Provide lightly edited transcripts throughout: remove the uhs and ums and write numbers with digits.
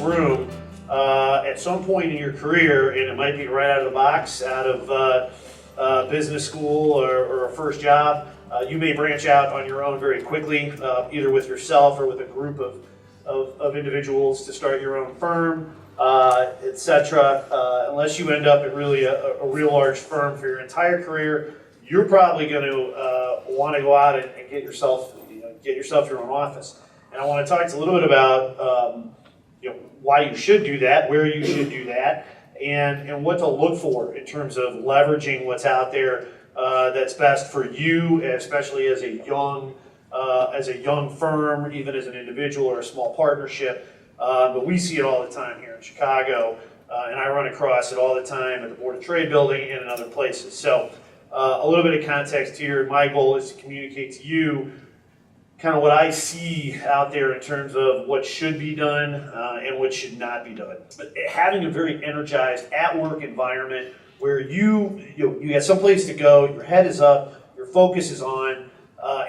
room at some point in your career, and it might be right out of the box, out of business school or a first job. You may branch out on your own very quickly, either with yourself or with a group of individuals to start your own firm, etc. Unless you end up at really a real large firm for your entire career, you're probably going to want to go out and get yourself your own office. And I want to talk a little bit about why you should do that, where you should do that, and what to look for in terms of leveraging what's out there that's best for you, especially as a young firm, even as an individual or a small partnership. But we see it all the time here in Chicago, and I run across it all the time at the Board of Trade building and in other places. So a little bit of context here. My goal is to communicate to you kind of what I see out there in terms of what should be done and what should not be done. But having a very energized at-work environment where you got someplace to go, your head is up, your focus is on,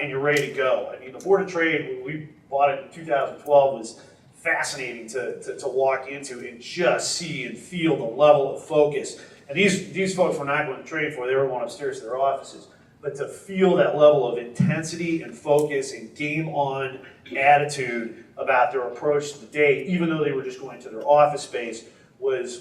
and you're ready to go. I mean, the Board of Trade, when we bought it in 2012, was fascinating to walk into and just see and feel the level of focus. And these folks were not going to trade for, they were going upstairs to their offices. But to feel that level of intensity and focus and game-on attitude about their approach to the day, even though they were just going to their office space, was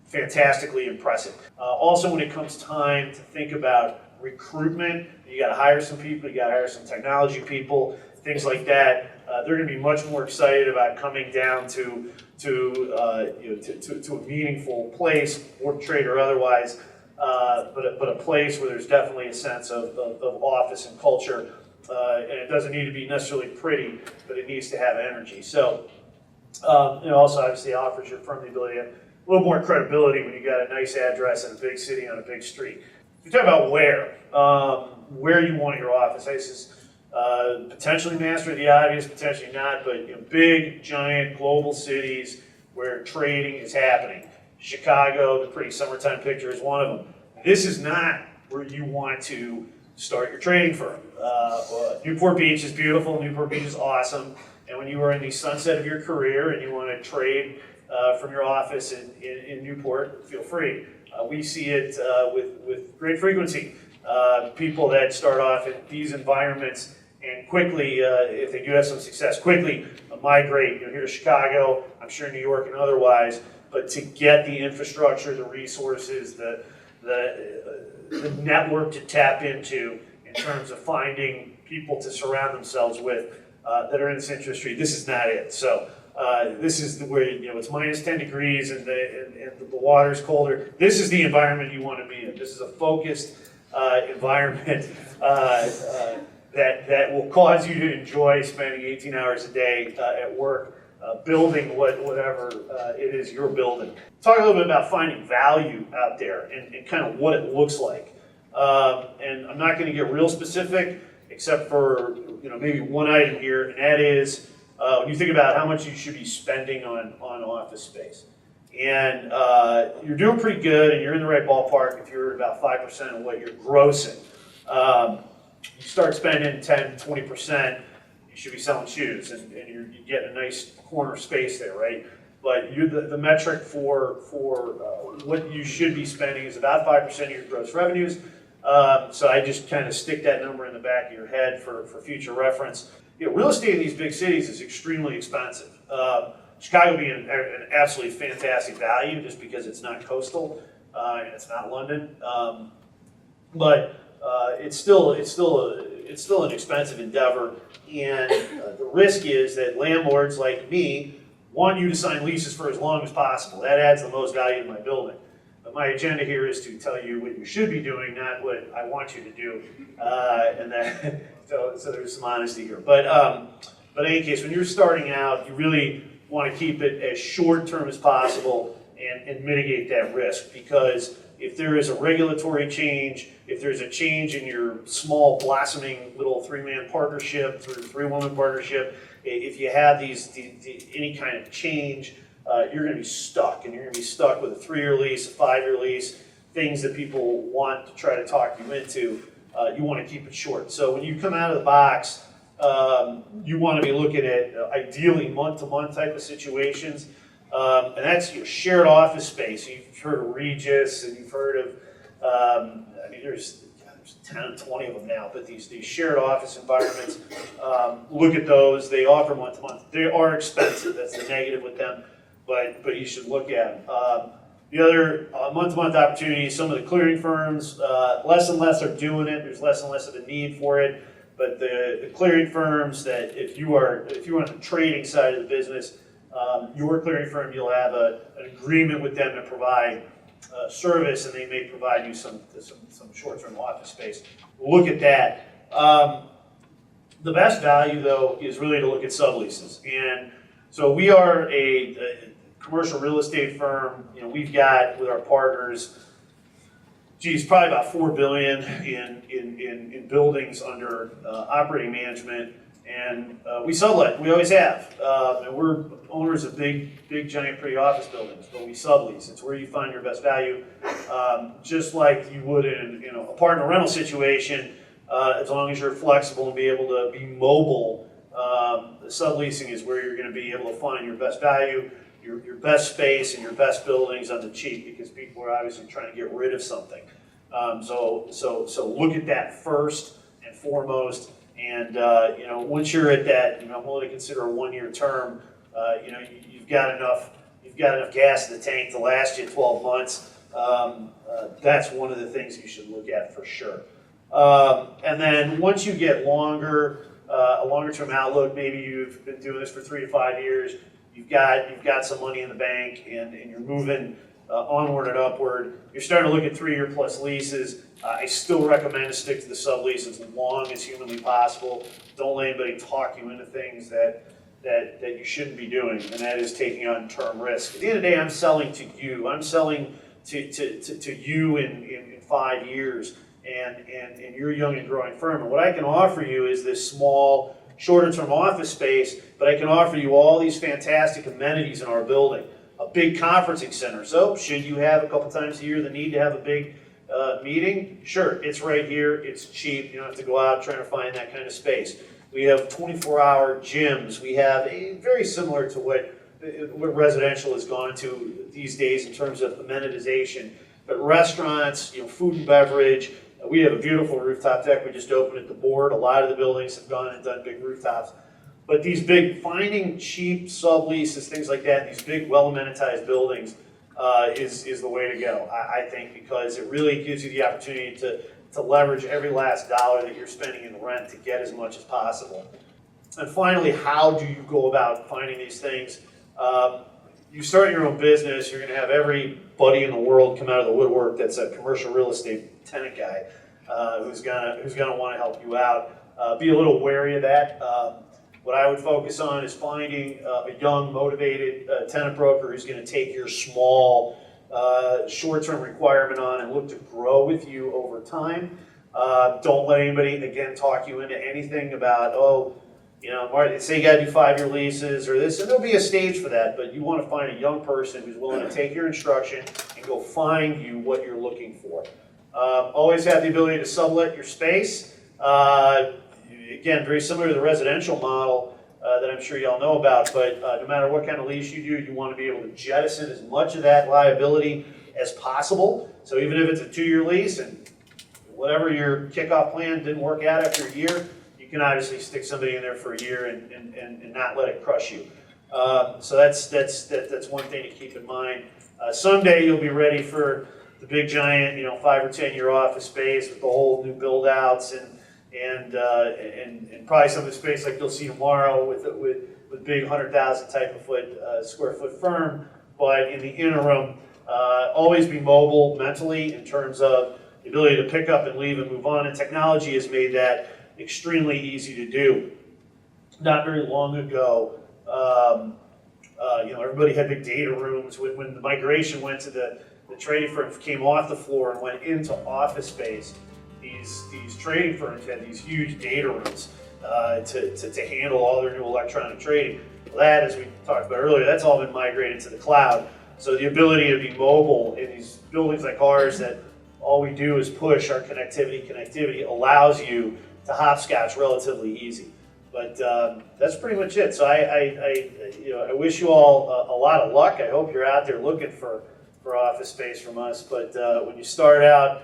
fantastically impressive. Also, when it comes time to think about recruitment, you got to hire some people, you got to hire some technology people, things like that. They're going to be much more excited about coming down to a meaningful place, Board of Trade or otherwise. But a place where there's definitely a sense of office and culture, and it doesn't need to be necessarily pretty, but it needs to have energy. So, also obviously offers your firm the ability to have a little more credibility when you got a nice address in a big city on a big street. You talk about where you want your office. This is potentially master of the obvious, potentially not, but big, giant, global cities where trading is happening. Chicago, the pretty summertime picture is one of them. This is not where you want to start your trading firm. Newport Beach is beautiful, Newport Beach is awesome, and when you are in the sunset of your career and you want to trade from your office in Newport, feel free. We see it with great frequency. People that start off in these environments and quickly, if they do have some success, quickly migrate here to Chicago, I'm sure New York and otherwise, but to get the infrastructure, the resources, the network to tap into in terms of finding people to surround themselves with that are in this industry, this is not it. So this is where it's minus 10 degrees and the water's colder. This is the environment you want to be in. This is a focused environment that will cause you to enjoy spending 18 hours a day at work. Building whatever it is you're building. Talk a little bit about finding value out there and kind of what it looks like. And I'm not going to get real specific, except for maybe one item here, and that is when you think about how much you should be spending on office space. And you're doing pretty good, and you're in the right ballpark if you're about 5% of what you're grossing. You start spending 10, 20%. You should be selling shoes, and you get a nice corner space there, right? But the metric for what you should be spending is about 5% of your gross revenues. So I just kind of stick that number in the back of your head for future reference. Real estate in these big cities is extremely expensive. Chicago being an absolutely fantastic value just because it's not coastal and it's not London, but it's still an expensive endeavor, and the risk is that landlords like me want you to sign leases for as long as possible. That adds the most value to my building. But my agenda here is to tell you what you should be doing, not what I want you to do, so there's some honesty here. But in any case, when you're starting out, you really want to keep it as short term as possible and mitigate that risk, because if there is a regulatory change, if there's a change in your small blossoming little three-man partnership, three-woman partnership, if you have any kind of change, you're going to be stuck, and you're going to be stuck with a 3-year lease, a 5-year lease, things that people want to try to talk you into. You want to keep it short. So when you come out of the box, you want to be looking at ideally month-to-month type of situations. And that's your shared office space. You've heard of Regis, and you've heard of, I mean, there's 10, 20 of them now, but these shared office environments, look at those. They offer month-to-month. They are expensive. That's the negative with them, but you should look at them. The other month-to-month opportunities, some of the clearing firms, less and less are doing it. There's less and less of a need for it. But the clearing firms that if you are on the trading side of the business, your clearing firm, you'll have an agreement with them to provide service, and they may provide you some short-term office space. Look at that. The best value, though, is really to look at subleases. And so we are a commercial real estate firm. You know, we've got with our partners, geez, probably about $4 billion in buildings under operating management, and we sublet. We always have, and we're owners of big, giant, pretty office buildings, but we sublease. It's where you find your best value, just like you would in a apartment rental situation. As long as you're flexible and be able to be mobile, subleasing is where you're going to be able to find your best value, your best space, and your best buildings on the cheap, because people are obviously trying to get rid of something. So look at that first and foremost. And once you're at that, I'm willing to consider a 1-year term. You've got enough gas in the tank to last you 12 months. That's one of the things you should look at for sure. And then once you get a longer term outlook, maybe you've been doing this for 3 to 5 years. You've got some money in the bank, and you're moving onward and upward. You're starting to look at 3-year plus leases. I still recommend to stick to the sublease as long as humanly possible. Don't let anybody talk you into things that you shouldn't be doing, and that is taking on term risk. At the end of the day, I'm selling to you. I'm selling to you in 5 years, and you're a young and growing firm. And what I can offer you is this small, shorter term office space, but I can offer you all these fantastic amenities in our building. A big conferencing center. So should you have a couple times a year the need to have a big meeting? Sure, it's right here. It's cheap. You don't have to go out trying to find that kind of space. We have 24-hour gyms. We have very similar to what residential has gone to these days in terms of amenitization. But restaurants, food and beverage. We have a beautiful rooftop deck we just opened at the board. A lot of the buildings have gone and done big rooftops. But these finding cheap subleases, things like that, these big, well-amenitized buildings is the way to go, I think, because it really gives you the opportunity to leverage every last dollar that you're spending in rent to get as much as possible. And finally, how do you go about finding these things? You start your own business, you're going to have everybody in the world come out of the woodwork that's a commercial real estate tenant guy who's going to want to help you out. Be a little wary of that. What I would focus on is finding a young, motivated tenant broker who's going to take your small, short-term requirement on and look to grow with you over time. Don't let anybody, again, talk you into anything about, say you got to do 5-year leases or this, and there'll be a stage for that, but you want to find a young person who's willing to take your instruction and go find you what you're looking for. Always have the ability to sublet your space. Again, very similar to the residential model that I'm sure y'all know about, but no matter what kind of lease you do, you want to be able to jettison as much of that liability as possible. So even if it's a 2-year lease and whatever your kickoff plan didn't work out after a year, you can obviously stick somebody in there for a year and not let it crush you. So that's one thing to keep in mind. Someday you'll be ready for the big giant, 5 or 10-year office space with the whole new build outs and probably some of the space like you'll see tomorrow with big 100,000 type of square foot firm. But in the interim, always be mobile mentally in terms of the ability to pick up and leave and move on. And technology has made that extremely easy to do. Not very long ago, everybody had big data rooms. When the migration went to the trading firms came off the floor and went into office space, these trading firms had these huge data rooms to handle all their new electronic trading. Well, that, as we talked about earlier, that's all been migrated to the cloud. So the ability to be mobile in these buildings like ours that all we do is push our connectivity allows you to hopscotch relatively easy. But that's pretty much it. So I wish you all a lot of luck. I hope you're out there looking for office space from us. But when you start out,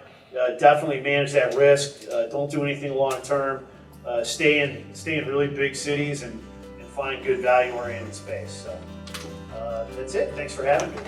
definitely manage that risk. Don't do anything long term. Stay in really big cities and find good value-oriented space. So that's it. Thanks for having me.